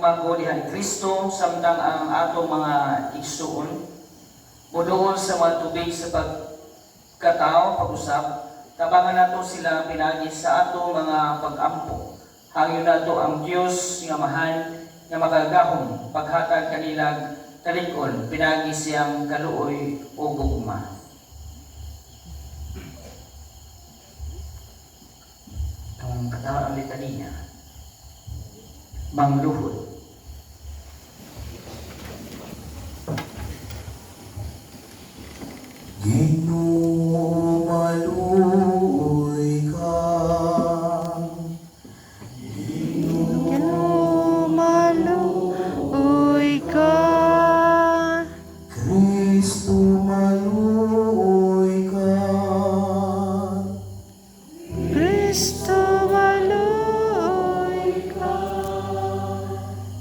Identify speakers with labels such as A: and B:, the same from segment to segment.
A: tumago diha ni Kristo samtang ang atong mga igsuon muduol sa mga tubig sa pagkatao pag-usap tabangan nato sila pinagi sa atong mga pag-ampo hangyo nato ang Dios nga mahal nga makagahom paghatag kanilang talig-on pinagi siyang kaluoy o gugma. Ang katawa ang litanya mangluhod.
B: Ginoo maluoy ka,
C: Ginoo maluoy ka,
B: Kristo maluoy ka,
C: Kristo maluoy ka,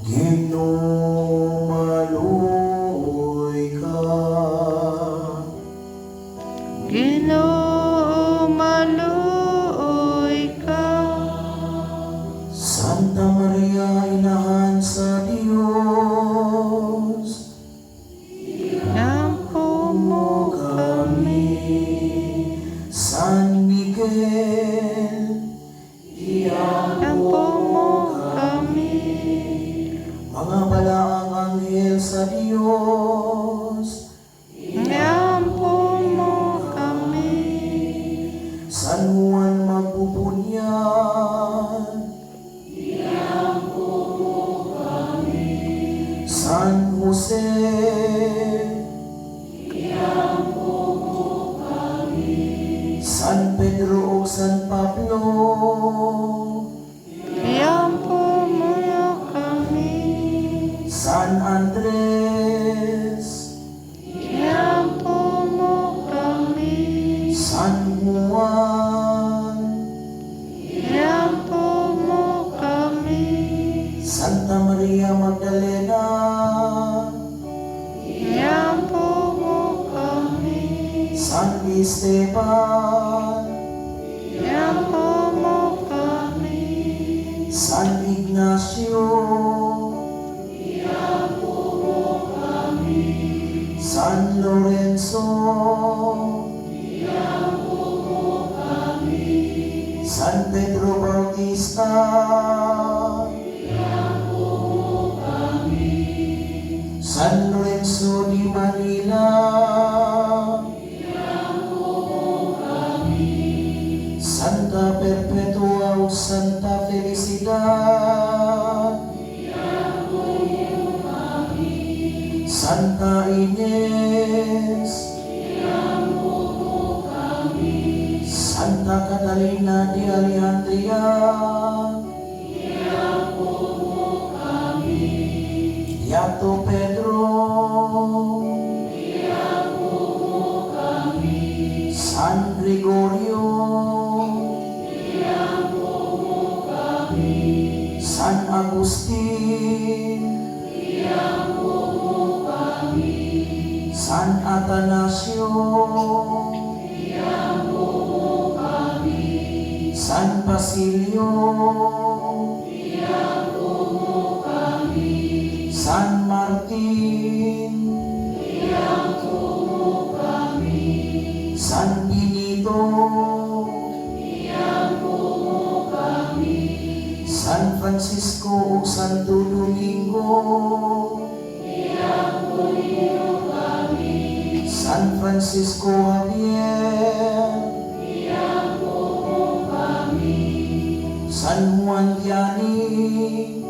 B: Ginoo maluoy ka,
C: Ginoo maluoy ka,
B: Santa Maria Inahan sa Diyos,
C: Nampo mo kami,
B: San Miguel,
C: Nampo mo kami,
B: mga balaang anghel sa Diyos,
C: Nampo mo kami,
B: San Juan Magpupunyan, San Jose, San Pedro o San Pablo,
C: Nampo mo kami,
B: San Andres,
C: Nampo mo kami,
B: San Juan,
C: Nampo mo kami,
B: Santa Maria Magdalena,
C: Nampo mo kami,
B: San Esteban,
C: Nampo mo kami,
B: San Ignacio, San Lorenzo, San Pedro Bautista, San Lorenzo di Manila, Santa Perpetua o Santa Felicidad, Santa Ines, Santa Catalina di Alejandria, Beato Pedro, San Gregorio, San Agustin, San Atanasio, San Basilio, San Martin, San Benito, San Francisco o Santo Domingo, San Francisco Javier, San Juan Vianney,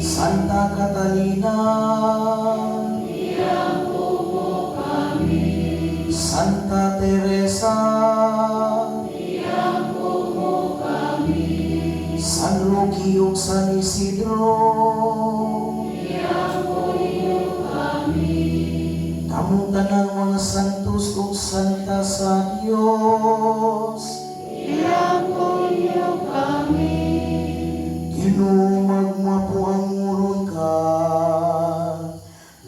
B: Santa Catalina, Santa Teresa, San Roque o San Isidro, kamong tanang mga santos o santa sa Diyos,
C: Nampo mo kami,
B: Ginoo magmapo ang muron ka,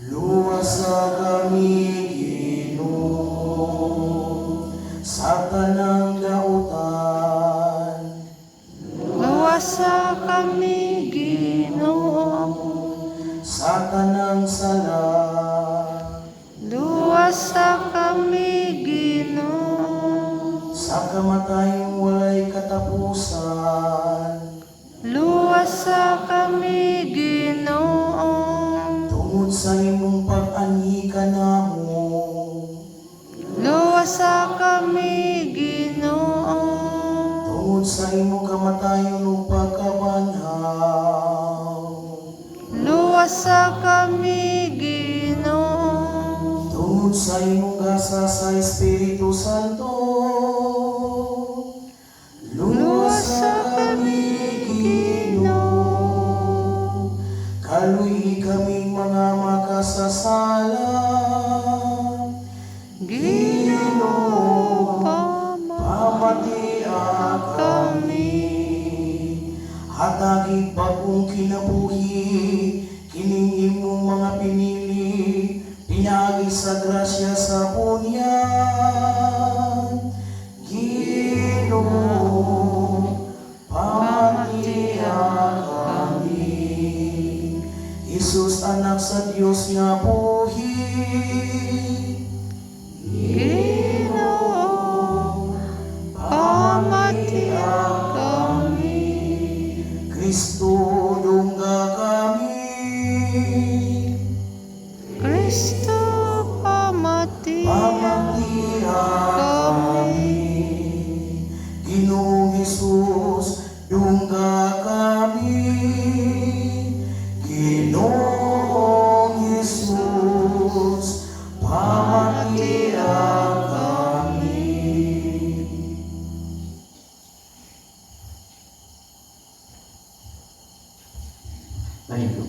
B: luwas sa kami Ginoo, sa tanang dautan,
C: luwas sa kami, Ginoo.
B: sa tanang sala.
C: Luwasa kami, Ginoo.
B: Sa kamatayong walay katapusan,
C: Luwasa kami, Ginoo.
B: tungod sa imong pag-anhi kanamo,
C: Luwasa kami, Ginoo.
B: tungod sa imong kamatayon ug pagkabanhaw,
C: Luwasa kami, Ginoo.
B: tungod sa imong gasa sa Espiritu Santo, luwasa kami, Ginoo. Kaluy kaming mga makasasala,
C: Ginoo,
B: pamatia kami. Hatagi bagong kinabuhi, kining imong mga pinili, pinagi sa grasya sa bunyan. Ginoo, pamatia kami. Jesus, anak sa Dios nga buhi,
C: Ginoo, pamatia kami.
B: Kristo dungga kami.
C: Kristo, pamatia
B: Pamatia
C: kami.
B: Ginoong Jesus, dungga kami. Ginoong Jesus, pamatia kami. Manilo.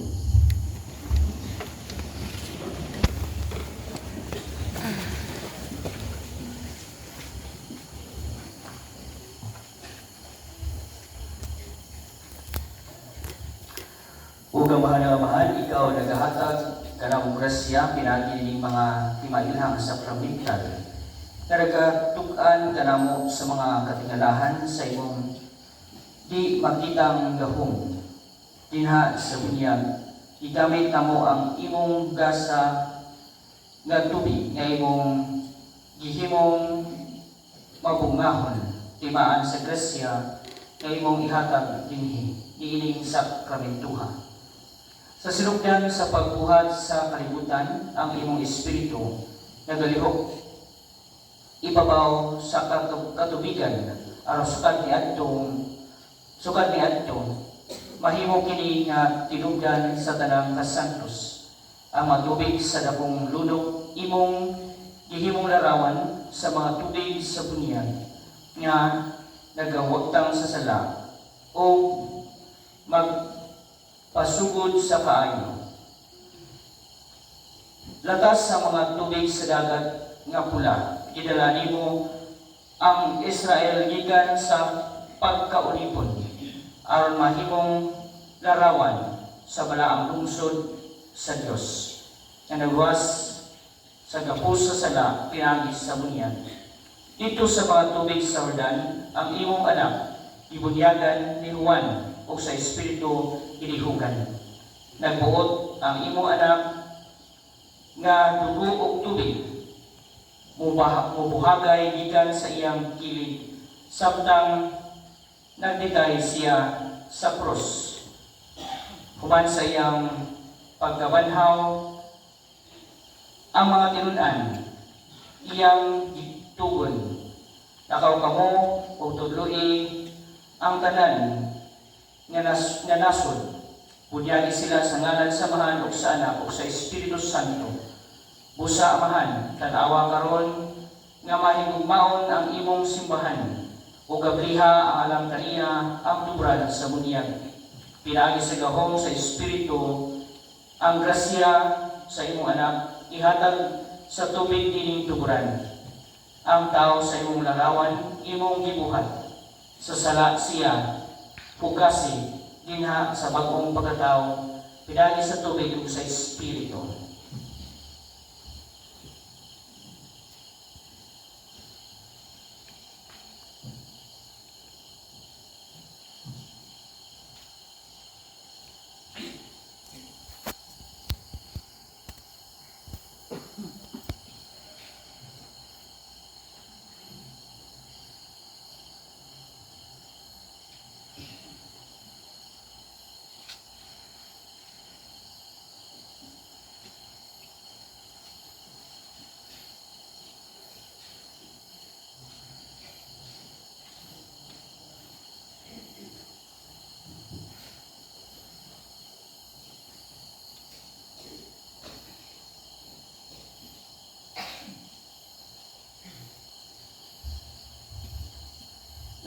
A: Ugang mahal na mahal, ikaw nagahatag kanang grasya pinagi ning mga timailhang sakramental. Nagatukan kanamo sa mga katingalahan sa imong di makitang gahom. Dinha sa bunyag, igamit namo ang imong gasa nga tubig nga imong gihimong mabungahon timaan sa grasya nga imong ihatag dinhi iining sakramentuha. Sa sinugdan sa pagbuhat sa kalibutan, ang imong espiritu nagalihok ibabaw sa katubigan aron sukad ni adto mahimo kini nga tinugdan sa tanang kasantos ang matubig sa dakong lunok imong gihimong larawan sa mga tubig sa bunyag nga nagawagtang sa sala o magpasugod sa kaayo. Latas sa mga tubig sa dagat nga pula, gidala nimo ang Israel gikan sa pagkaulipon aron mahimong larawan sa balaang lungsod sa Dios nga nagwas sa gapos sa sala pinagi sa bunyag. Dito sa mga tubig sa Jordan, ang imong anak ibunyagan ni Juan o sa Espiritu inihugan. Nagbuot ang imong anak nga dugo og tubig mubuhagay gikan sa iyang kilid samtang nagdikay siya sa krus. Human sa iyang pagkabanhaw ang mga tinunan iyang gitugon. Nakaw kamo o tudloi ang tanan nga nasod. Bunyagi sila sa ngalan sa Amahan ug sa Anak ug sa Espiritu Santo. Busa amahan, tanawa karon nga mahigugmaon ang imong simbahan o gabriha ang alam kaniya ang tubrad sa bunyag. Pinaagi sa gahom sa Espiritu ang grasya sa imong anak ihatag sa tubig dining tuburan. Ang tao sa imong larawan imong gibuhat. Sa sala siya pugasi dinha sa bagong pagkatao pinaagi sa tubig ug sa Espiritu.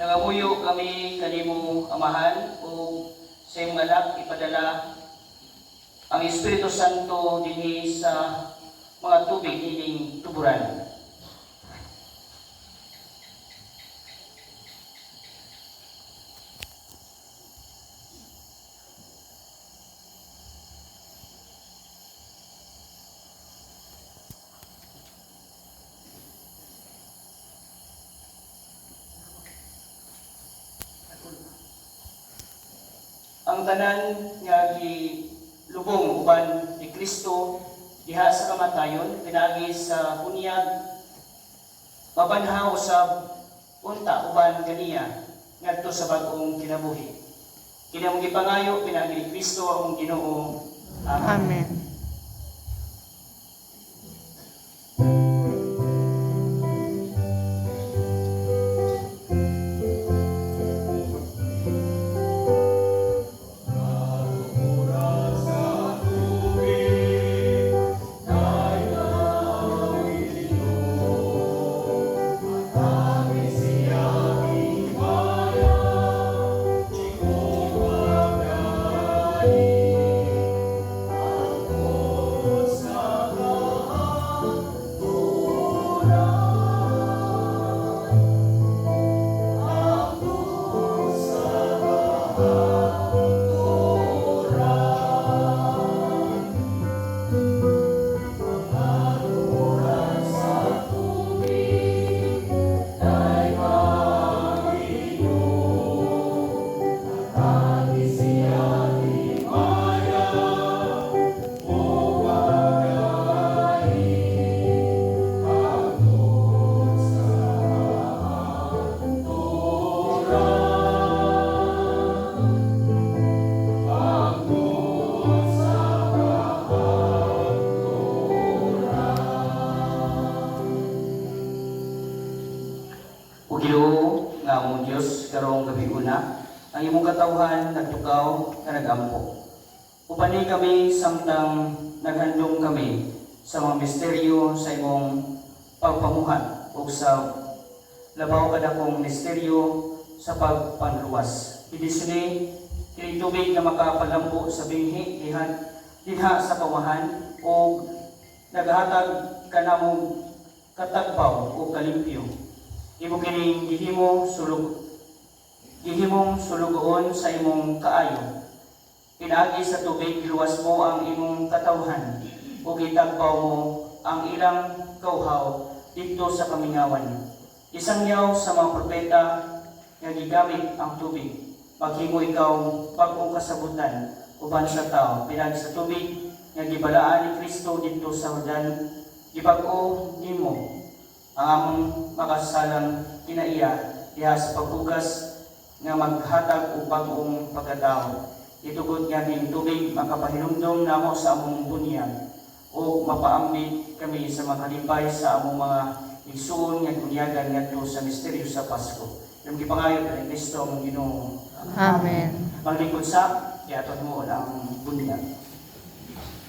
A: Nangamuyo kami kanimo amahan o sa iyong anak ipadala ang Espiritu Santo dinhi sa mga tubig ining tuburan. Ang tanan nga lubong uban ni Kristo diha sa kamatayon pinagi sa bunyag mabanhaw sa unta uban kaniya ngadto sa bag-ong kinabuhi. Kini among gipangayo pinagi ni Kristo ang Ginoo. Amen.
C: Amen.
A: O Ginoo nga among Dios karong gabi una, ang imong katawhan nagtukaw nga nagampo. Upani kami samtang naghandom kami sa mga misteryo sa imong pagpamuhat o sa labaw kadakong misteryo sa pagpanluwas. Idisini kini tubig na makapalambo sa binhi diha sa pawahan o naghatag kanamong katagbaw o kalimpyo. Imo kining gihimong sulugoon sa imong kaayo. Pinaagi sa tubig giluwas mo ang imong katawhan o gitagbaw mo ang ilang kauhaw dito sa kamingawan. Isangyaw sa mga propeta nga gigamit ang tubig. Maghimo ikaw bag-ong kasabutan uban sa tao pinagi sa tubig nga gibalaan ni Kristo dito sa Jordan. Gibag-o nimo ang among makasalang kinaiya diha sa paghugas nga maghatag og bag-ong pagkatao. Itugod nga ning tubig makapahinumdom namo sa among bunyag o mapaambit kami sa makalipay sa among mga igsuon nga bunyagan ngadto sa misteryo sa Pasko. Yung gipangayo ni Kristo ang Ginoo.
C: Amen.
A: Maglingkod sa iatod mo ang bunyag.